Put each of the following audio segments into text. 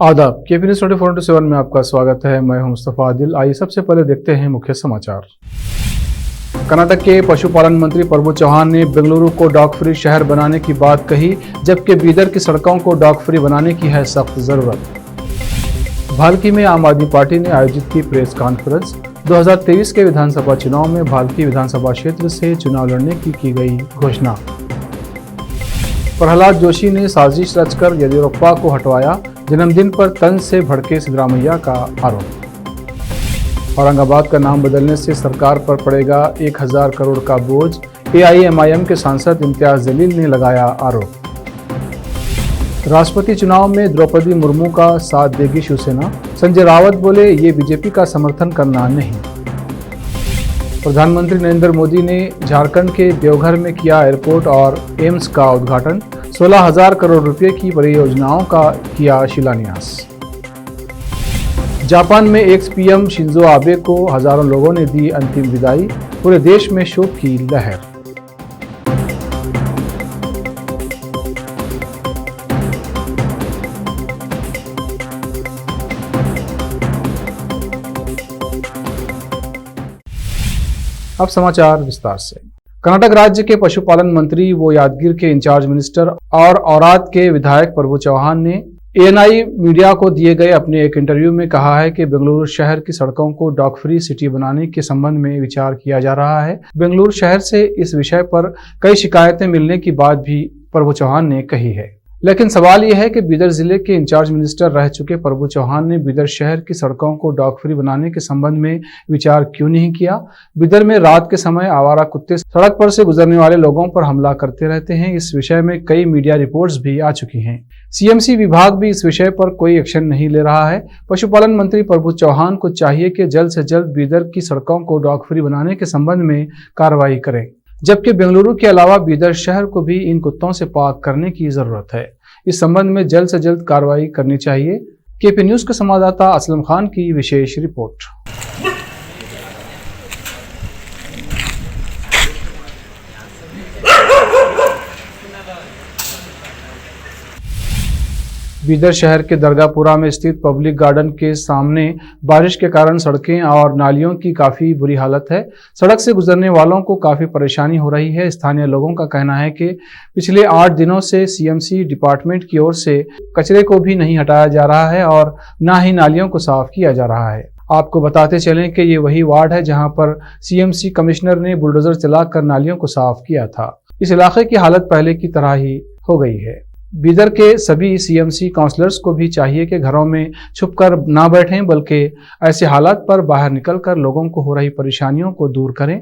आदाब KP news 24/7 में आपका स्वागत है। मैं हूं मुस्तफा आदिल। आइए सबसे पहले देखते हैं मुख्य समाचार। कर्नाटक के पशुपालन मंत्री प्रभु चौहान ने बेंगलुरु को डॉग फ्री शहर बनाने की बात कही, जबकि बीदर की सड़कों को डॉग फ्री बनाने की है सख्त जरूरत। भालकी में आम आदमी पार्टी ने आयोजित की प्रेस कॉन्फ्रेंस। 2023 के विधानसभा चुनाव में भालकी विधानसभा क्षेत्र से चुनाव लड़ने की गई घोषणा। प्रहलाद जोशी ने साजिश रचकर येदियुरप्पा को हटवाया, जन्मदिन पर तंज से भड़के सिद्धरामैया का आरोप। औरंगाबाद का नाम बदलने से सरकार पर पड़ेगा 1000 करोड़ का बोझ, एआईएमआईएम के सांसद इम्तियाज जलील ने लगाया आरोप। राष्ट्रपति चुनाव में द्रौपदी मुर्मू का साथ देगी शिवसेना, संजय रावत बोले ये बीजेपी का समर्थन करना नहीं। प्रधानमंत्री नरेंद्र मोदी ने झारखंड के देवघर में किया एयरपोर्ट और एम्स का उद्घाटन, 16,000 करोड़ रुपए की परियोजनाओं का किया शिलान्यास। जापान में एक्स पीएम शिंजो आबे को हजारों लोगों ने दी अंतिम विदाई, पूरे देश में शोक की लहर। अब समाचार विस्तार से। कर्नाटक राज्य के पशुपालन मंत्री व यादगीर के इंचार्ज मिनिस्टर और औराद के विधायक प्रभु चौहान ने एएनआई मीडिया को दिए गए अपने एक इंटरव्यू में कहा है कि बेंगलुरु शहर की सड़कों को डॉग फ्री सिटी बनाने के संबंध में विचार किया जा रहा है। बेंगलुरु शहर से इस विषय पर कई शिकायतें मिलने की बात भी प्रभु चौहान ने कही है, लेकिन सवाल यह है कि बीदर जिले के इंचार्ज मिनिस्टर रह चुके प्रभु चौहान ने बीदर शहर की सड़कों को डॉग फ्री बनाने के संबंध में विचार क्यों नहीं किया। बीदर में रात के समय आवारा कुत्ते सड़क पर से गुजरने वाले लोगों पर हमला करते रहते हैं। इस विषय में कई मीडिया रिपोर्ट्स भी आ चुकी हैं। सीएमसी विभाग भी इस विषय पर कोई एक्शन नहीं ले रहा है। पशुपालन मंत्री प्रभु चौहान को चाहिए कि जल्द से जल्द बीदर की सड़कों को डॉग फ्री बनाने के संबंध में कार्रवाई करें, जबकि बेंगलुरु के अलावा बीदर शहर को भी इन कुत्तों से पाक करने की जरूरत है। इस संबंध में जल्द से जल्द कार्रवाई करनी चाहिए। केपी न्यूज के संवाददाता असलम खान की विशेष रिपोर्ट। बीदर शहर के दरगाहपुरा में स्थित पब्लिक गार्डन के सामने बारिश के कारण सड़कें और नालियों की काफी बुरी हालत है। सड़क से गुजरने वालों को काफी परेशानी हो रही है। स्थानीय लोगों का कहना है कि पिछले 8 दिनों से सीएमसी डिपार्टमेंट की ओर से कचरे को भी नहीं हटाया जा रहा है और न ही नालियों को साफ किया जा रहा है। आपको बताते चलें कि ये वही वार्ड है जहां पर सीएमसी कमिश्नर ने बुलडोजर चलाकर नालियों को साफ किया था। इस इलाके की हालत पहले की तरह ही हो गई है। बीदर के सभी सीएमसी काउंसलर्स को भी चाहिए कि घरों में छुपकर ना बैठें, बल्कि ऐसे हालात पर बाहर निकलकर लोगों को हो रही परेशानियों को दूर करें।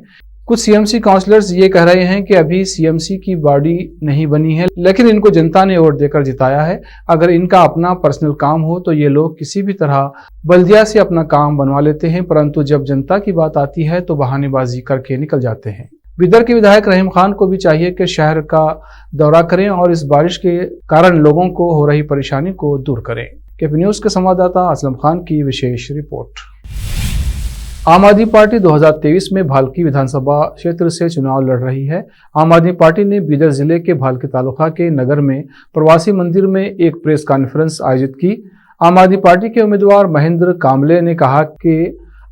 कुछ सीएमसी काउंसलर्स ये कह रहे हैं कि अभी सीएमसी की बॉडी नहीं बनी है, लेकिन इनको जनता ने वोट देकर जिताया है। अगर इनका अपना पर्सनल काम हो तो ये लोग किसी भी तरह बल्दिया से अपना काम बनवा लेते हैं, परंतु जब जनता की बात आती है तो बहानेबाजी करके निकल जाते हैं। बीदर के विधायक रहीम खान को भी चाहिए कि शहर का दौरा करें और इस बारिश के कारण लोगों को हो रही परेशानी को दूर करें। केपी न्यूज के संवाददाता असलम खान की विशेष रिपोर्ट। आम आदमी पार्टी 2023 में भालकी विधानसभा क्षेत्र से चुनाव लड़ रही है। आम आदमी पार्टी ने बीदर जिले के भालकी तालुका के नगर में प्रवासी मंदिर में एक प्रेस कॉन्फ्रेंस आयोजित की। आम आदमी पार्टी के उम्मीदवार महेंद्र कामले ने कहा कि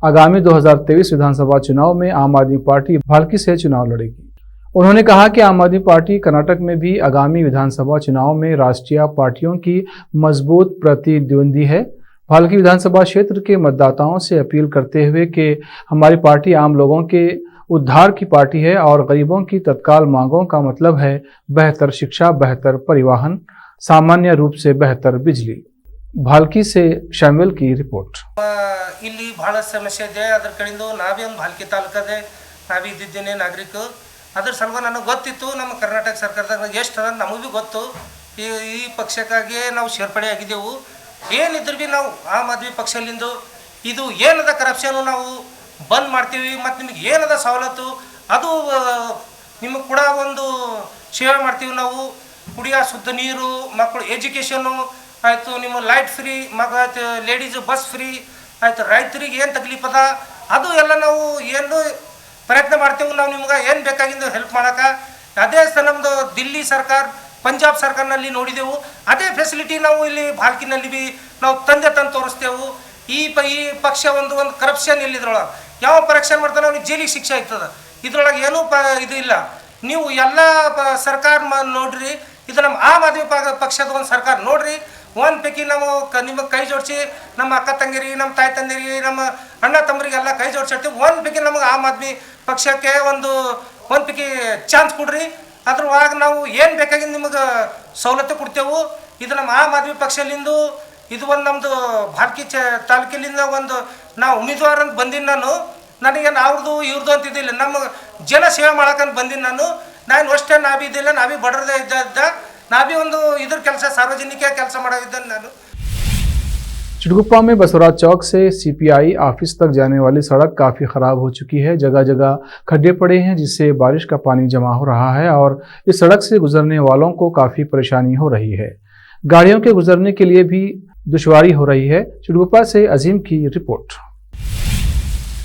आगामी 2023 विधानसभा चुनाव में आम आदमी पार्टी भालकी से चुनाव लड़ेगी। उन्होंने कहा कि आम आदमी पार्टी कर्नाटक में भी आगामी विधानसभा चुनाव में राष्ट्रीय पार्टियों की मजबूत प्रतिद्वंदी है। भालकी विधानसभा क्षेत्र के मतदाताओं से अपील करते हुए कि हमारी पार्टी आम लोगों के उद्धार की पार्टी है और गरीबों की तत्काल मांगों का मतलब है बेहतर शिक्षा, बेहतर परिवहन, सामान्य रूप से बेहतर बिजली। भालकी से शामिल की रिपोर्ट। ಇಲ್ಲಿ ಬಹಳ ಸಮಸ್ಯೆ ಇದೆ, ಅದರ ಕಡೆಯಿಂದ ನಾವೇ ಒಂದು ಭಾಲ್ಕಿ ತಾಲೂಕದೆ ನಾವಿದ್ದೇನೆ ನಾಗರಿಕ, ಅದರ ಸಲುವಾಗಿ ನನಗೆ ಗೊತ್ತಿತ್ತು ನಮ್ಮ ಕರ್ನಾಟಕ ಸರ್ಕಾರದಾಗ ಎಷ್ಟು ಅದ ನಮಗೂ ಗೊತ್ತು। ಈ ಪಕ್ಷಕ್ಕಾಗಿ ನಾವು ಸೇರ್ಪಡೆ ಆಗಿದ್ದೆವು। ಏನಿದ್ರು ಭೀ ನಾವು ಆಮ್ ಆದ್ಮಿ ಪಕ್ಷದಿಂದ ಇದು ಏನದ ಕರಪ್ಷನ್ ನಾವು ಬಂದ್ ಮಾಡ್ತೀವಿ, ಮತ್ತು ನಿಮಗೆ ಏನದ ಸವಲತ್ತು ಅದು ನಿಮಗೆ ಕೂಡ ಒಂದು ಸೇವೆ ಮಾಡ್ತೀವಿ ನಾವು। ಕುಡಿಯೋ ಶುದ್ಧ ನೀರು, ಮಕ್ಕಳು ಎಜುಕೇಷನ್ನು ಆಯಿತು, ನಿಮ್ಮ ಲೈಟ್ ಫ್ರೀ, ಮತ್ತು ಲೇಡೀಸ್ ಬಸ್ ಫ್ರೀ ಆಯಿತು, ರೈತರಿಗೆ ಏನು ತಕ್ಲೀಫ್ ಅದ ಅದು ಎಲ್ಲ ನಾವು ಏನು ಪ್ರಯತ್ನ ಮಾಡ್ತೇವೆ। ನಾವು ನಿಮ್ಗೆ ಏನು ಬೇಕಾಗಿದ್ದು ಹೆಲ್ಪ್ ಮಾಡೋಕೆ। ಅದೇ ನಮ್ಮದು ದಿಲ್ಲಿ ಸರ್ಕಾರ ಪಂಜಾಬ್ ಸರ್ಕಾರನಲ್ಲಿ ನೋಡಿದೆವು. ಅದೇ ಫೆಸಿಲಿಟಿ ನಾವು ಇಲ್ಲಿ ಭಾಲ್ಕಿನಲ್ಲಿ ಬಿ ನಾವು ತಂದು ತೋರಿಸ್ತೇವೆ. ಈ ಪಕ್ಷ ಒಂದು ಕರಪ್ಷನ್ ಇಲ್ಲಿದ್ರೊಳಗೆ ಯಾವ ಕರಪ್ಷನ್ ಮಾಡ್ತಾನೆ ಅವ್ನಿಗೆ ಜೈಲಿಗೆ ಶಿಕ್ಷೆ ಆಯ್ತದ. ಇದ್ರೊಳಗೆ ಏನೂ ಇದು ಇಲ್ಲ. ನೀವು ಎಲ್ಲ ಸರ್ಕಾರ ನೋಡ್ರಿ, ಇದು ನಮ್ಮ ಆಮ್ ಆದ್ಮಿ ಪಕ್ಷದ ಒಂದು ಸರ್ಕಾರ ನೋಡ್ರಿ. ಒಂದು ಪೈಕಿ ನಾವು ನಿಮಗೆ ಕೈ ಜೋಡಿಸಿ ನಮ್ಮ ಅಕ್ಕ ತಂಗಿರಿಗೆ, ನಮ್ಮ ತಾಯಿ ತಂದಿರಿಗೆ, ನಮ್ಮ ಅಣ್ಣ ತಮ್ಮರಿಗೆಲ್ಲ ಕೈ ಜೋಡಿಸಿರ್ತೀವಿ. ಒಂದು ಪೈಕಿ ನಮಗೆ ಆಮ್ ಆದ್ಮಿ ಪಕ್ಷಕ್ಕೆ ಒಂದು ಪೈಕಿ ಚಾನ್ಸ್ ಕೊಡ್ರಿ. ಅದ್ರೊಳಗೆ ನಾವು ಏನು ಬೇಕಾಗಿದ್ದು ನಿಮಗೆ ಸವಲತ್ತು ಕೊಡ್ತೇವೆ. ಇದು ನಮ್ಮ ಆಮ್ ಆದ್ಮಿ ಪಕ್ಷಲಿಂದು ಇದು ಒಂದು ನಮ್ಮದು ಭಾಲ್ಕಿ ತಾಲೂಕಿಲಿಂದ ಒಂದು ನಾವು ಉಮೇದುವಾರ ಅಂತ ಬಂದೀನಿ. ನನಗೇನು ಅವ್ರದ್ದು ಇವ್ರದ್ದು ಅಂತಿದ್ದಿಲ್ಲ, ನಮ್ಮ ಜನ ಸೇವೆ ಮಾಡೋಕಂತ ಬಂದೀನಿ ನಾನು ಅಷ್ಟೇ ನಾವೇ ಇದ್ದಿಲ್ಲ, ನಾವೇ ಬಡರದೇ ಇದ್ದ, ನಾವೇ ಒಂದು ಇದ್ರ ಕೆಲಸ ಸಾರ್ವಜನಿಕ ಕೆಲಸ ಮಾಡೋದಿದ್ದ ನಾನು. चिटगुप्पा में बसवराज चौक से सीपीआई ऑफिस तक जाने वाली सड़क काफ़ी ख़राब हो चुकी है। जगह जगह खड्डे पड़े हैं जिससे बारिश का पानी जमा हो रहा है और इस सड़क से गुजरने वालों को काफ़ी परेशानी हो रही है। गाड़ियों के गुजरने के लिए भी दुश्वारी हो रही है। चिटगुप्पा से अजीम की रिपोर्ट।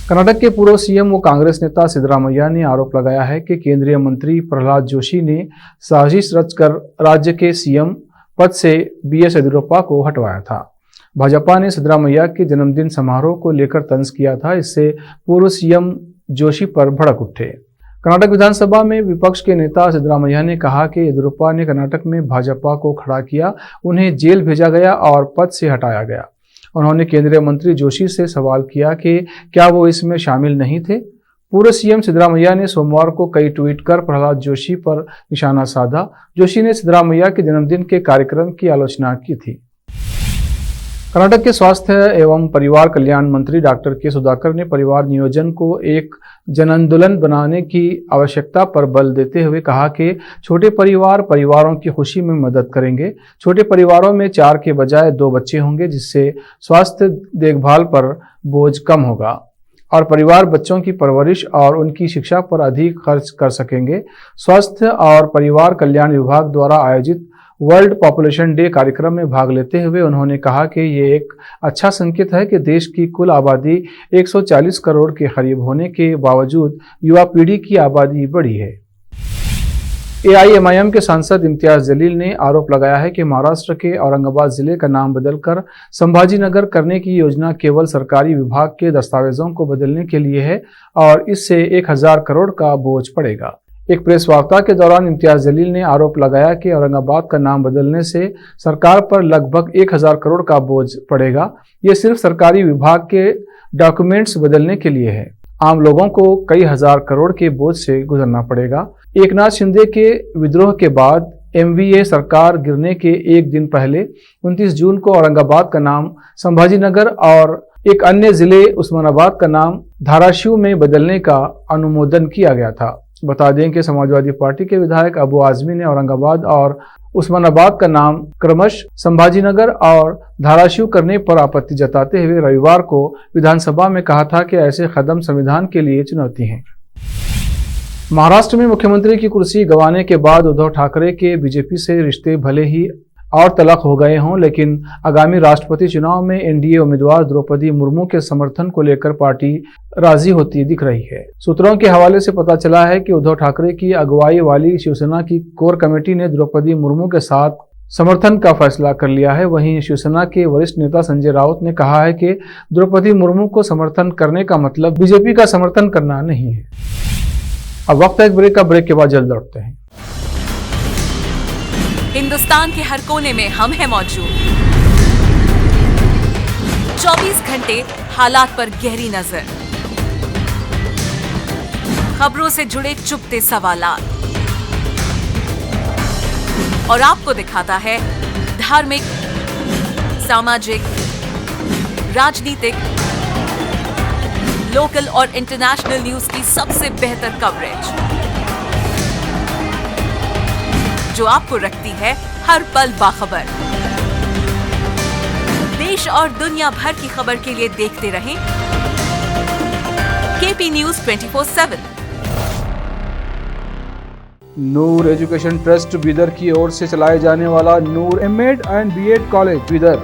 कर्नाटक के पूर्व सीएम व कांग्रेस नेता सिद्धरामैया ने आरोप लगाया है कि केंद्रीय मंत्री प्रहलाद जोशी ने साजिश रचकर राज्य के सीएम पद से बीएस येदियुरप्पा को हटवाया था। भाजपा ने सिद्धरामैया के जन्मदिन समारोह को लेकर तंज किया था। इससे पूर्व सीएम जोशी पर भड़क उठे। कर्नाटक विधानसभा में विपक्ष के नेता सिद्धरामैया ने कहा कि येदियुरप्पा ने कर्नाटक में भाजपा को खड़ा किया, उन्हें जेल भेजा गया और पद से हटाया गया। उन्होंने केंद्रीय मंत्री जोशी से सवाल किया कि क्या वो इसमें शामिल नहीं थे। पूर्व सीएम सिद्धरामैया ने सोमवार को कई ट्वीट कर प्रहलाद जोशी पर निशाना साधा। जोशी ने सिद्धरामैया के जन्मदिन के कार्यक्रम की आलोचना की थी। कर्नाटक के स्वास्थ्य एवं परिवार कल्याण मंत्री डॉक्टर के सुधाकर ने परिवार नियोजन को एक जन-आंदोलन बनाने की आवश्यकता पर बल देते हुए कहा कि छोटे परिवार परिवारों की खुशी में मदद करेंगे। छोटे परिवारों में 4 के बजाय 2 बच्चे होंगे जिससे स्वास्थ्य देखभाल पर बोझ कम होगा और परिवार बच्चों की परवरिश और उनकी शिक्षा पर अधिक खर्च कर सकेंगे। स्वास्थ्य और परिवार कल्याण विभाग द्वारा आयोजित वर्ल्ड पॉपुलेशन डे कार्यक्रम में भाग लेते हुए उन्होंने कहा कि ये एक अच्छा संकेत है कि देश की कुल आबादी 140 करोड़ के करीब होने के बावजूद युवा पीढ़ी की आबादी बढ़ी है। एआईएमआईएम के सांसद इम्तियाज जलील ने आरोप लगाया है कि महाराष्ट्र के औरंगाबाद जिले का नाम बदलकर संभाजी नगर करने की योजना केवल सरकारी विभाग के दस्तावेजों को बदलने के लिए है और इससे 1000 करोड़ का बोझ पड़ेगा। एक प्रेस वार्ता के दौरान इम्तियाज जलील ने आरोप लगाया कि औरंगाबाद का नाम बदलने से सरकार पर लगभग 1000 करोड़ का बोझ पड़ेगा। ये सिर्फ सरकारी विभाग के डॉक्यूमेंट्स बदलने के लिए है। आम लोगों को कई हजार करोड़ के बोझ से गुजरना पड़ेगा। एकनाथ शिंदे के विद्रोह के बाद एमवीए सरकार गिरने के एक दिन पहले 29 जून को औरंगाबाद का नाम संभाजी नगर और एक अन्य जिले उस्मानाबाद का नाम धाराशिव में बदलने का अनुमोदन किया गया था। बता दें कि समाजवादी पार्टी के विधायक अबू आजमी ने औरंगाबाद और उस्मानाबाद का नाम क्रमश संभाजीनगर और धाराशिव करने पर आपत्ति जताते हुए रविवार को विधानसभा में कहा था कि ऐसे कदम संविधान के लिए चुनौती हैं। महाराष्ट्र में मुख्यमंत्री की कुर्सी गंवाने के बाद उद्धव ठाकरे के बीजेपी से रिश्ते भले ही और तलख हो गए हों, लेकिन आगामी राष्ट्रपति चुनाव में एनडीए उम्मीदवार द्रौपदी मुर्मू के समर्थन को लेकर पार्टी राजी होती दिख रही है। सूत्रों के हवाले से पता चला है कि उद्धव ठाकरे की अगुवाई वाली शिवसेना की कोर कमेटी ने द्रौपदी मुर्मू के साथ समर्थन का फैसला कर लिया है। वहीं शिवसेना के वरिष्ठ नेता संजय राउत ने कहा है कि द्रौपदी मुर्मू को समर्थन करने का मतलब बीजेपी का समर्थन करना नहीं है। अब वक्त है एक ब्रेक का। ब्रेक के बाद जल्द लौटते हैं। हिंदुस्तान के हर कोने में हम हैं मौजूद। 24 घंटे हालात पर गहरी नजर, खबरों से जुड़े चुपते सवालात और आपको दिखाता है धार्मिक, सामाजिक, राजनीतिक, लोकल और इंटरनेशनल न्यूज की सबसे बेहतर कवरेज जो आपको रखती है हर पल बाखबर। देश और दुनिया भर की खबर के लिए देखते रहें KP news 24/7। Noor education trust Bidar की ओर से चलाए जाने वाला Noor MEd and BEd college Bidar,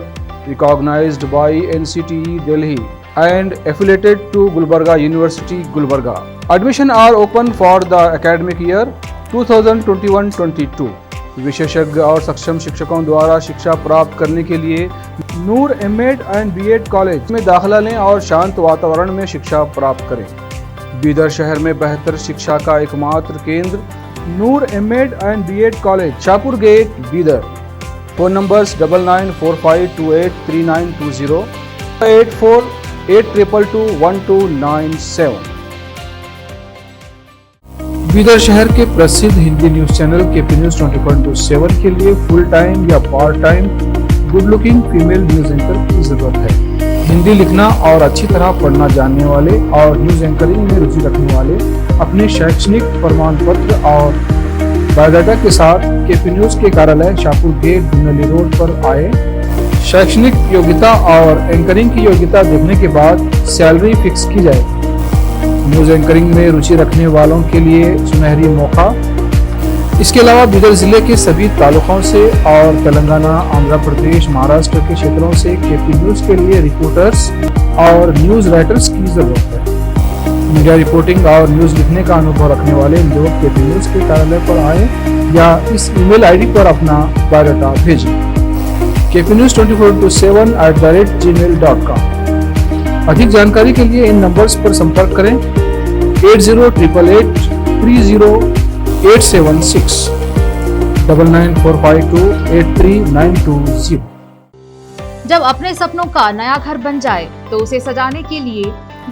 recognised by NCTE Delhi and affiliated to Gulbarga University, Gulbarga. Admission are open for the academic year 2021-22. विशेषज्ञ और सक्षम शिक्षकों द्वारा शिक्षा प्राप्त करने के लिए नूर एमएड एंड बीएड कॉलेज में दाखिला लें और शांत वातावरण में शिक्षा प्राप्त करें। बीदर शहर में बेहतर शिक्षा का एकमात्र केंद्र Noor MEd and BEd college, Shahpur gate, Bidar. Phone numbers 9945283920, 8482221297। Bidar शहर के प्रसिद्ध Hindi news channel KP news 24/7 के लिए फुल टाइम या part time good looking female news anchor की जरूरत है। हिंदी लिखना और अच्छी तरह पढ़ना जानने वाले और न्यूज एंकरिंग में रुचि रखने वाले अपने शैक्षणिक प्रमाण पत्र और बायोडाटा के साथ केपी न्यूज के कार्यालय शाहपुर गेट, धुनली रोड पर आए। शैक्षणिक योग्यता और एंकरिंग की योग्यता देखने के बाद सैलरी फिक्स की जाएगी। न्यूज एंकरिंग में रुचि रखने वालों के लिए सुनहरी मौका। इसके अलावा बीदर जिले के सभी तालुकों से और तेलंगाना, आंध्र प्रदेश, महाराष्ट्र के क्षेत्रों से केपी न्यूज के लिए रिपोर्टर्स और न्यूज राइटर्स की जरूरत है। मीडिया रिपोर्टिंग और न्यूज लिखने का अनुभव रखने वाले लोग केपी न्यूज के कार्यालय पर आए या इस ईमेल आईडी पर अपना बायोडाटा भेजें kpnews24/7@gmail.com। अधिक जानकारी के लिए इन नंबर्स पर संपर्क करें 8088300876, 9945283920। जब अपने सपनों का नया घर बन जाए तो उसे सजाने के लिए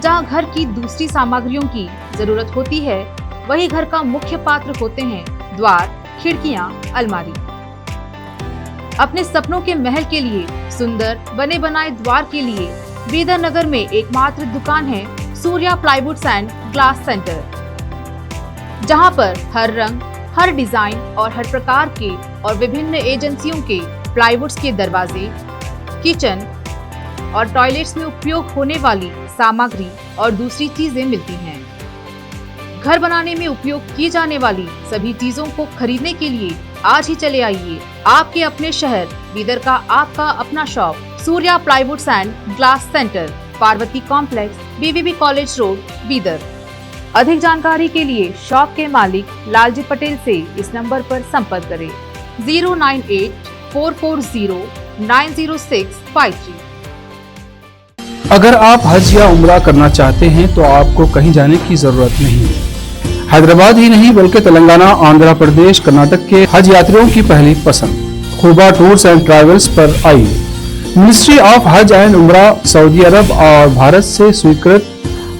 जहां घर की दूसरी सामग्रियों की जरूरत होती है, वही घर का मुख्य पात्र होते हैं द्वार, खिड़कियां, अलमारी। अपने सपनों के महल के लिए सुंदर बने बनाए द्वार के लिए बीदर नगर में एकमात्र दुकान है Surya plywoods and glass centre, जहां पर हर रंग, हर डिजाइन और हर प्रकार के और विभिन्न एजेंसियों के प्लाईवुड्स के दरवाजे, किचन और टॉयलेट्स में उपयोग होने वाली सामग्री और दूसरी चीजें मिलती हैं। घर बनाने में उपयोग की जाने वाली सभी चीजों को खरीदने के लिए आज ही चले आइए आपके अपने शहर बीदर का आपका अपना shop Surya plywoods and glass centre, Parvati complex, BVB college road, Bidar. अधिक जानकारी के लिए शॉप के मालिक लालजी पटेल से इस नंबर पर संपर्क करें 09844090653। अगर आप हज या उम्रा करना चाहते हैं तो आपको कहीं जाने की जरूरत नहीं है। हैदराबाद ही नहीं बल्कि तेलंगाना, आंध्र प्रदेश, कर्नाटक के हज यात्रियों की पहली पसंद खुबा टूर्स एंड ट्रैवल्स पर आई। मिनिस्ट्री ऑफ हज एंड उम्रा सऊदी अरब और भारत से स्वीकृत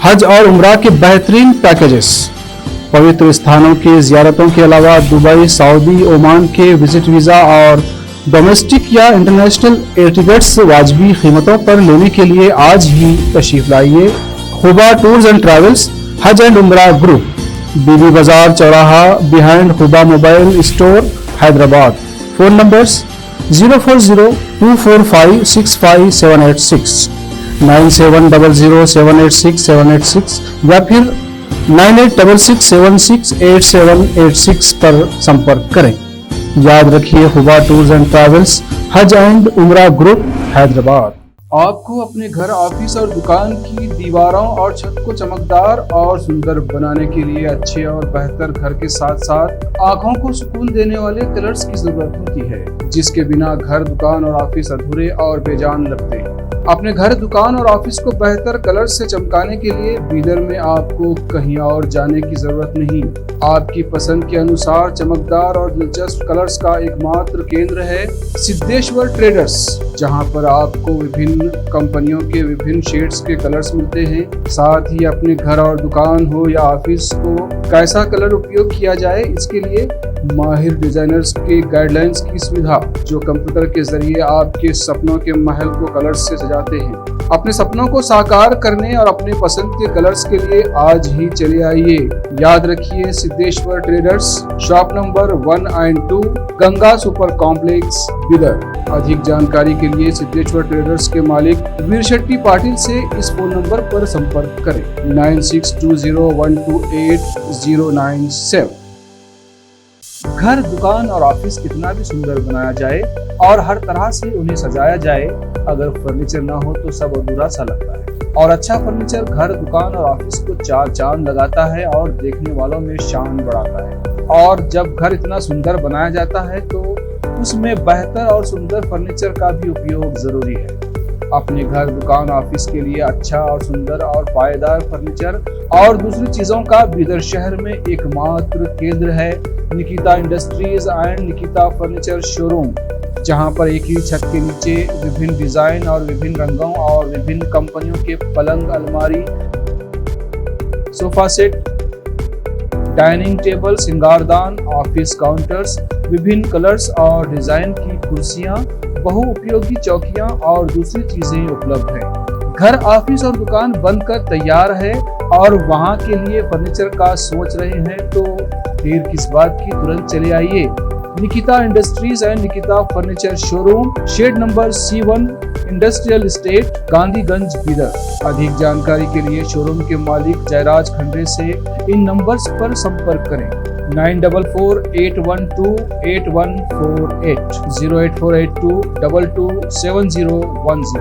हज और उम्रा के बेहतरीन पैकेजेस, पवित्र स्थानों के जियारतों के अलावा दुबई, सऊदी, ओमान के विजिट वीजा और डोमेस्टिक या इंटरनेशनल एयर टिकट्स वाजबी कीमतों पर लेने के लिए आज ही तशरीफ लाइए। खुबा टूर्स एंड ट्रैवल्स, हज एंड उम्रा ग्रुप, बीबी बाजार चौराहा, behind Khuba mobile store, Hyderabad. Phone numbers 04024565786, 9700786786 या फिर 9866768786 पर संपर्क करें। याद रखिए खुबा टूर्स एंड ट्रैवल्स, हज एंड उम्रा ग्रुप, हैदराबाद। आपको अपने घर, ऑफिस और दुकान की दीवारों और छत को चमकदार और सुंदर बनाने के लिए अच्छे और बेहतर घर के साथ साथ आंखों को सुकून देने वाले कलर्स की जरूरत होती है, जिसके बिना घर, दुकान और ऑफिस अधूरे और बेजान लगते हैं। अपने घर, दुकान और ऑफिस को बेहतर कलर्स से चमकाने के लिए बीदर में आपको कहीं और जाने की जरूरत नहीं। आपकी पसंद के अनुसार चमकदार और दिलचस्प कलर्स का एकमात्र केंद्र है सिद्धेश्वर ट्रेडर्स, जहां पर आपको विभिन्न कंपनियों के विभिन्न शेड्स के कलर्स मिलते हैं। साथ ही अपने घर और दुकान हो या ऑफिस को कैसा कलर उपयोग किया जाए, इसके लिए माहिर डिजाइनर्स के गाइडलाइंस की सुविधा, जो कंप्यूटर के जरिए आपके सपनों के महल को कलर्स से सजाते हैं। अपने सपनों को साकार करने और अपने पसंद के कलर्स के लिए आज ही चले आइए। याद रखिए Siddheshwar traders, shop number 1 and 2, Ganga super complex, Bidar. अधिक जानकारी के लिए सिद्धेश्वर ट्रेडर्स के मालिक वीर शेट्टी पाटिल से इस फोन नंबर पर संपर्क करें 9620128097। घर, दुकान और ऑफिस कितना भी सुंदर बनाया जाए और हर तरह से उन्हें सजाया जाए, अगर फर्नीचर ना हो तो सब अधूरा सा लगता है। और अच्छा फर्नीचर घर, दुकान और ऑफिस को चार चांद लगाता है और देखने वालों में शान बढ़ाता है। और जब घर इतना सुंदर बनाया जाता है तो उसमें बेहतर और सुंदर फर्नीचर का भी उपयोग जरूरी है। अपने घर, दुकान, ऑफिस के लिए अच्छा और सुंदर और पायदार फर्नीचर और दूसरी चीजों का बीदर शहर में एकमात्र केंद्र है Nikita industries and Nikita furniture showroom, जहां पर एक ही छत के नीचे विभिन्न डिजाइन और विभिन्न रंगों और विभिन्न कंपनियों के पलंग, अलमारी, सोफा सेट, डाइनिंग टेबल, सिंगारदान, ऑफिस काउंटर्स, विभिन्न कलर्स और डिजाइन की कुर्सियां, बहुउपयोगी चौकियां और दूसरी चीजें उपलब्ध हैं। घर, ऑफिस और दुकान बनकर तैयार है और वहां के लिए फर्नीचर का सोच रहे हैं तो देर किस बात की, तुरंत चले आइए। Nikita industries and Nikita furniture showroom, shed number C1, industrial estate, Gandhiganj, Bidar. अधिक जानकारी के लिए शोरूम के मालिक जयराज खंडे से इन नंबर्स पर संपर्क करें 9448128148 08482227010।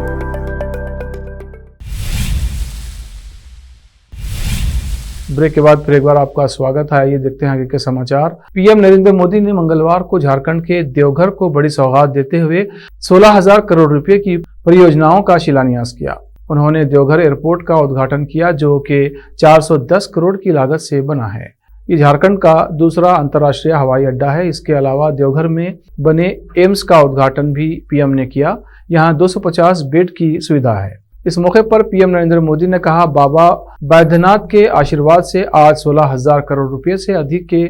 ब्रेक के बाद फिर एक बार आपका स्वागत है। आइए देखते हैं आगे के समाचार। पीएम नरेंद्र मोदी ने मंगलवार को झारखंड के देवघर को बड़ी सौगात देते हुए 16,000 करोड़ रुपए की परियोजनाओं का शिलान्यास किया। उन्होंने देवघर एयरपोर्ट का उद्घाटन किया जो कि 410 करोड़ की लागत से बना है। ये झारखंड का दूसरा अंतर्राष्ट्रीय हवाई अड्डा है। इसके अलावा देवघर में बने एम्स का उद्घाटन भी पीएम ने किया। यहाँ 250 बेड की सुविधा है। इस मौके पर पीएम नरेंद्र मोदी ने कहा, बाबा बैद्यनाथ के आशीर्वाद से आज 16,000 करोड़ रुपए से अधिक के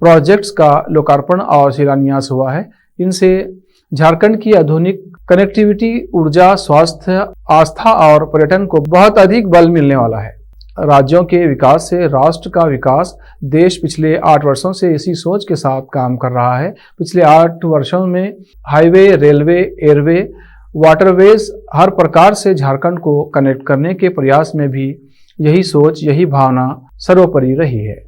प्रोजेक्ट्स का लोकार्पण और शिलान्यास हुआ है। इनसे झारखंड की आधुनिक कनेक्टिविटी, ऊर्जा, स्वास्थ्य, आस्था और पर्यटन को बहुत अधिक बल मिलने वाला है। राज्यों के विकास से राष्ट्र का विकास। देश पिछले 8 वर्षों से इसी सोच के साथ काम कर रहा है। पिछले 8 वर्षों में हाईवे, रेलवे, एयरवे, वाटरवेज हर प्रकार से झारखंड को कनेक्ट करने के प्रयास में भी यही सोच, यही भावना सर्वोपरि रही है।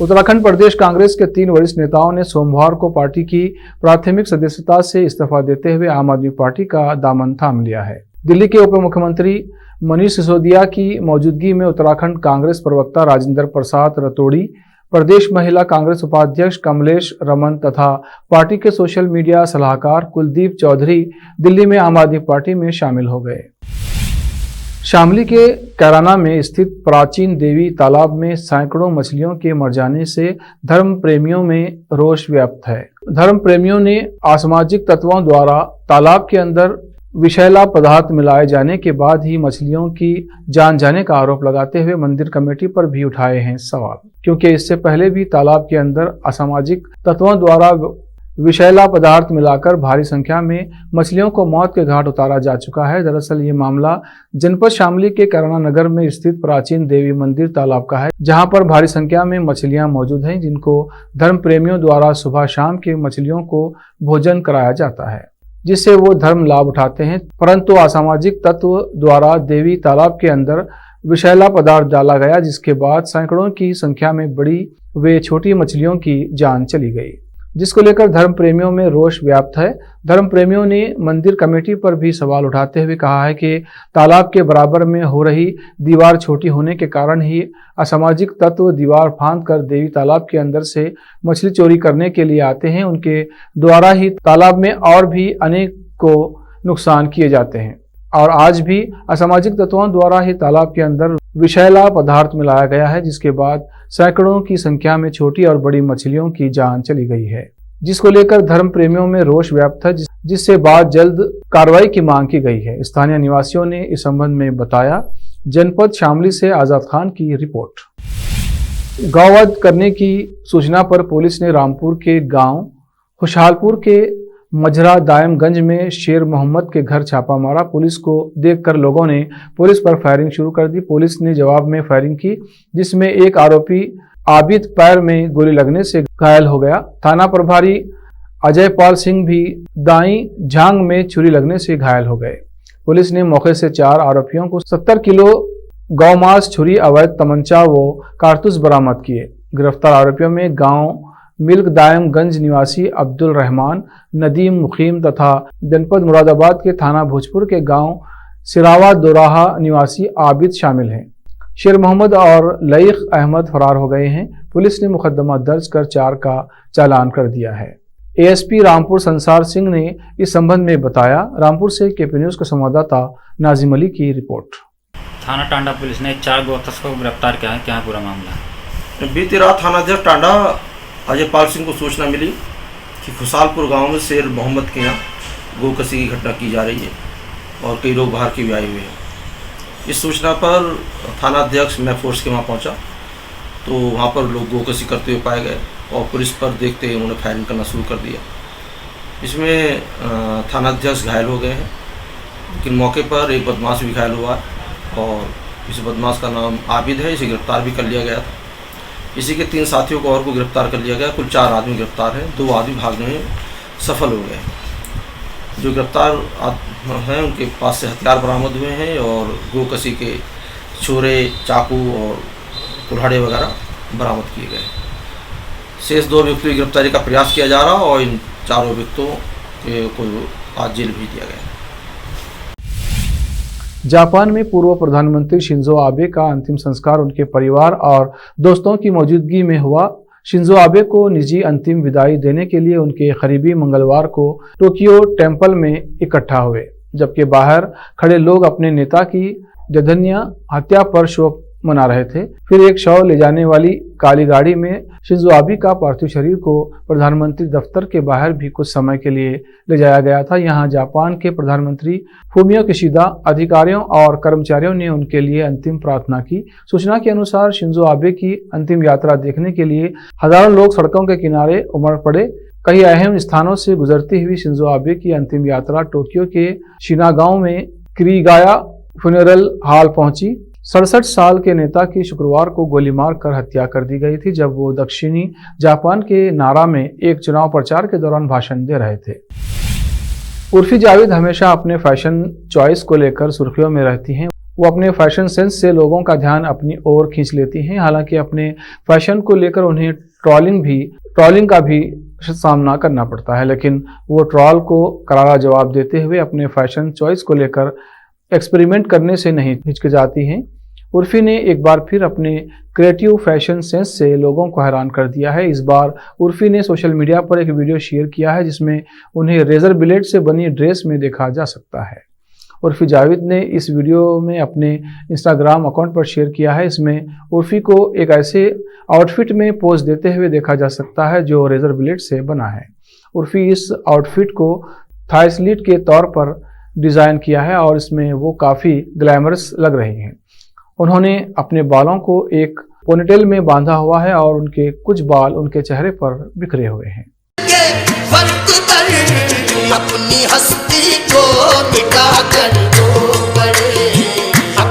उत्तराखंड प्रदेश कांग्रेस के 3 वरिष्ठ नेताओं ने सोमवार को पार्टी की प्राथमिक सदस्यता से इस्तीफा देते हुए आम आदमी पार्टी का दामन थाम लिया है। दिल्ली के उप मुख्यमंत्री मनीष सिसोदिया की मौजूदगी में उत्तराखंड कांग्रेस प्रवक्ता राजेंद्र प्रसाद रतोड़ी, प्रदेश महिला कांग्रेस उपाध्यक्ष कमलेश रमन तथा पार्टी के सोशल मीडिया सलाहकार कुलदीप चौधरी दिल्ली में आम आदमी पार्टी में शामिल हो गए। शामली के कैराना में स्थित प्राचीन देवी तालाब में सैकड़ों मछलियों के मर जाने से धर्म प्रेमियों में रोष व्याप्त है। धर्म प्रेमियों ने असामाजिक तत्वों द्वारा तालाब के अंदर विषैला पदार्थ मिलाए जाने के बाद ही मछलियों की जान जाने का आरोप लगाते हुए मंदिर कमेटी पर भी उठाए हैं सवाल, क्योंकि इससे पहले भी तालाब के अंदर असामाजिक तत्वों द्वारा विषैला पदार्थ मिलाकर भारी संख्या में मछलियों को मौत के घाट उतारा जा चुका है। दरअसल ये मामला जनपद शामली के कैराना नगर में स्थित प्राचीन देवी मंदिर तालाब का है, जहां पर भारी संख्या में मछलियां मौजूद हैं, जिनको धर्म प्रेमियों द्वारा सुबह शाम के मछलियों को भोजन कराया जाता है, जिससे वो धर्म लाभ उठाते हैं। परंतु असामाजिक तत्व द्वारा देवी तालाब के अंदर विषैला पदार्थ डाला गया, जिसके बाद सैकड़ों की संख्या में बड़ी व छोटी मछलियों की जान चली गई, जिसको लेकर धर्म प्रेमियों में रोष व्याप्त है। धर्म प्रेमियों ने मंदिर कमेटी पर भी सवाल उठाते हुए कहा है कि तालाब के बराबर में हो रही दीवार छोटी होने के कारण ही असामाजिक तत्व दीवार फांद कर देवी तालाब के अंदर से मछली चोरी करने के लिए आते हैं। उनके द्वारा ही तालाब में और भी अनेक को नुकसान किए जाते हैं और आज भी असामाजिक तत्वों द्वारा ही तालाब के अंदर विषैला पदार्थ मिलाया गया है, जिसके बाद सैकड़ों की संख्या में छोटी और बड़ी मछलियों की जान चली गई है, जिसको लेकर धर्म प्रेमियों में रोष व्याप्त है, जिससे बाद जल्द कार्रवाई की मांग की गई है। स्थानीय निवासियों ने इस संबंध में बताया। जनपद शामली से आजाद खान की रिपोर्ट। गौवध करने की सूचना पर पुलिस ने रामपुर के गांव खुशहालपुर के मजरा दायमगंज में शेर मोहम्मद के घर छापा मारा। पुलिस को देखकर लोगों ने पुलिस पर फायरिंग शुरू कर दी। पुलिस ने जवाब में फायरिंग की, जिसमें एक आरोपी आबिद पैर में गोली लगने से घायल हो गया। थाना प्रभारी अजय पाल सिंह भी दाई झांग में छुरी लगने से घायल हो गए। पुलिस ने मौके से 4 आरोपियों को 70 किलो गौमांस, छुरी, अवैध तमंचा व कारतूस बरामद किए। गिरफ्तार आरोपियों में गांव मिल्क दायमगंज निवासी अब्दुल रहमान, नदीम मुकीम तथा जनपद मुरादाबाद के थाना भोजपुर के गांव सिरावा दोराहा निवासी आबिद शामिल हैं। शेर मोहम्मद और लईक अहमद फरार हो गए हैं। पुलिस ने मुकदमा दर्ज कर 4 का चालान कर दिया है। एएसपी रामपुर संसार सिंह ने इस संबंध में बताया। रामपुर से केपी न्यूज के संवाददाता नाजिम अली की रिपोर्ट। थाना टांडा पुलिस ने 4 गो तस्करों को गिरफ्तार किया है। क्या है पूरा मामला? बीती रात थानाध्यक्ष टांडा अजयपाल सिंह को सूचना मिली कि खुशालपुर गांव में शेर मोहम्मद के यहाँ गोकसी की घटना की जा रही है और कई लोग बाहर के भी आए हुए हैं। इस सूचना पर थानाध्यक्ष मैं फोर्स के वहाँ पहुँचा तो वहाँ पर लोग गोकसी करते हुए पाए गए और पुलिस पर देखते ही उन्होंने फायरिंग करना शुरू कर दिया। इसमें थानाध्यक्ष घायल हो गए हैं, लेकिन मौके पर एक बदमाश भी घायल हुआ और इस बदमाश का नाम आबिद है। इसे गिरफ्तार भी कर लिया गया था। इसी के 3 साथियों को और को गिरफ्तार कर लिया गया। कुल 4 आदमी गिरफ्तार हैं। 2 आदमी भागने में सफल हो गए। जो गिरफ्तार हैं उनके पास से हथियार बरामद हुए हैं और गोकसी के छोरे, चाकू और कुल्हाड़े वगैरह बरामद किए गए। शेष 2 व्यक्तियों की गिरफ्तारी का प्रयास किया जा रहा और इन 4 व्यक्तियों को आज जेल भेज दिया गया। जापान में पूर्व प्रधानमंत्री शिंजो आबे का अंतिम संस्कार उनके परिवार और दोस्तों की मौजूदगी में हुआ। शिंजो आबे को निजी अंतिम विदाई देने के लिए उनके करीबी मंगलवार को टोक्यो टेम्पल में इकट्ठा हुए, जबकि बाहर खड़े लोग अपने नेता की जघन्य हत्या पर शोक मना रहे थे। फिर एक शव ले जाने वाली काली गाड़ी में शिंजो आबे का पार्थिव शरीर को प्रधानमंत्री दफ्तर के बाहर भी कुछ समय के लिए ले जाया गया था। यहां जापान के प्रधानमंत्री फूमियो किशिदा, अधिकारियों और कर्मचारियों ने उनके लिए अंतिम प्रार्थना की। सूचना के अनुसार शिंजो आबे की अंतिम यात्रा देखने के लिए हजारों लोग सड़कों के किनारे उमड़ पड़े। कई अहम स्थानों से गुजरती हुई शिंजो आबे की अंतिम यात्रा टोक्यो के शिनागांव में किरीगाया फ्यूनरल हॉल पहुंची। 67 साल के नेता की शुक्रवार को गोली मार कर हत्या कर दी गई थी, जब वो दक्षिणी जापान के नारा में एक चुनाव प्रचार के दौरान भाषण दे रहे थे। उर्फी जावेद हमेशा अपने फैशन चॉइस को लेकर सुर्खियों में रहती हैं। वो अपने फैशन सेंस से लोगों का ध्यान अपनी ओर खींच लेती हैं। हालांकि अपने फैशन को लेकर उन्हें ट्रोलिंग का भी सामना करना पड़ता है, लेकिन वो ट्रोल को करारा जवाब देते हुए अपने फैशन चॉइस को लेकर एक्सपेरिमेंट करने से नहीं हिचकिचाती हैं। उर्फी ने एक बार फिर अपने क्रिएटिव फैशन सेंस से लोगों को हैरान कर दिया है। इस बार उर्फी ने सोशल मीडिया पर एक वीडियो शेयर किया है जिसमें उन्हें रेजर ब्लेड से बनी ड्रेस में देखा जा सकता है। उर्फी जावेद ने इस वीडियो में अपने इंस्टाग्राम अकाउंट पर शेयर किया है। इसमें उर्फी को एक ऐसे आउटफिट में पोज देते हुए देखा जा सकता है जो रेजर ब्लेड से बना है। उर्फी इस आउटफिट को थाई स्लिट के तौर पर डिज़ाइन किया है और इसमें वो काफ़ी ग्लैमरस लग रही हैं। उन्होंने अपने बालों को एक पोनीटेल में बांधा हुआ है और उनके कुछ बाल उनके चेहरे पर बिखरे हुए हैं। अपनी हस्ती को मिटा कर दो बड़े।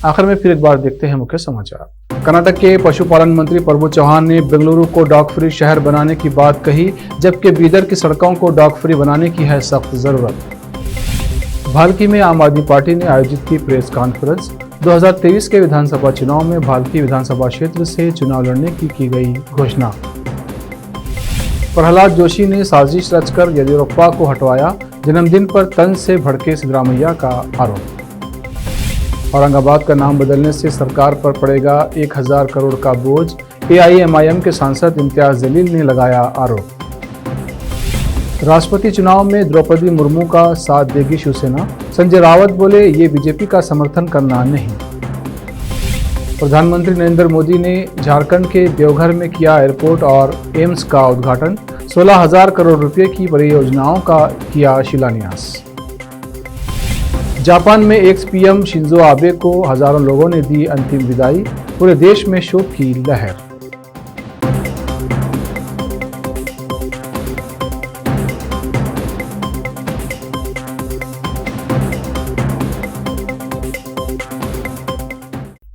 आखिर में फिर एक बार देखते हैं मुख्य समाचार। कर्नाटक के पशुपालन मंत्री प्रभु चौहान ने बेंगलुरु को डॉग फ्री शहर बनाने की बात कही, जबकि बीदर की सड़कों को डॉग फ्री बनाने की है सख्त जरूरत। भालकी में आम आदमी पार्टी ने आयोजित की प्रेस कॉन्फ्रेंस। 2023 के विधानसभा चुनाव में भालकी विधानसभा क्षेत्र से चुनाव लड़ने की गई घोषणा। प्रहलाद जोशी ने साजिश रचकर येदियुरप्पा को हटवाया, जन्मदिन पर तंज से भड़के सिद्धरामैया का आरोप। औरंगाबाद का नाम बदलने से सरकार पर पड़ेगा 1000 करोड़ का बोझ, AIMIM के सांसद इम्तियाज जलील ने लगाया आरोप। राष्ट्रपति चुनाव में द्रौपदी मुर्मू का साथ देगी शिवसेना, संजय रावत बोले ये बीजेपी का समर्थन करना नहीं। प्रधानमंत्री नरेंद्र मोदी ने झारखंड के देवघर में किया एयरपोर्ट और एम्स का उद्घाटन, 16,000 करोड़ रुपए की परियोजनाओं का किया शिलान्यास। जापान में एक्स PM शिंजो आबे को हजारों लोगों ने दी अंतिम विदाई, पूरे देश में शोक की लहर।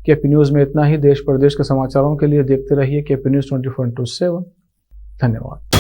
केपी न्यूज़ में इतना ही। देश प्रदेश के समाचारों के लिए देखते रहिए केपी न्यूज़ 24/7। धन्यवाद।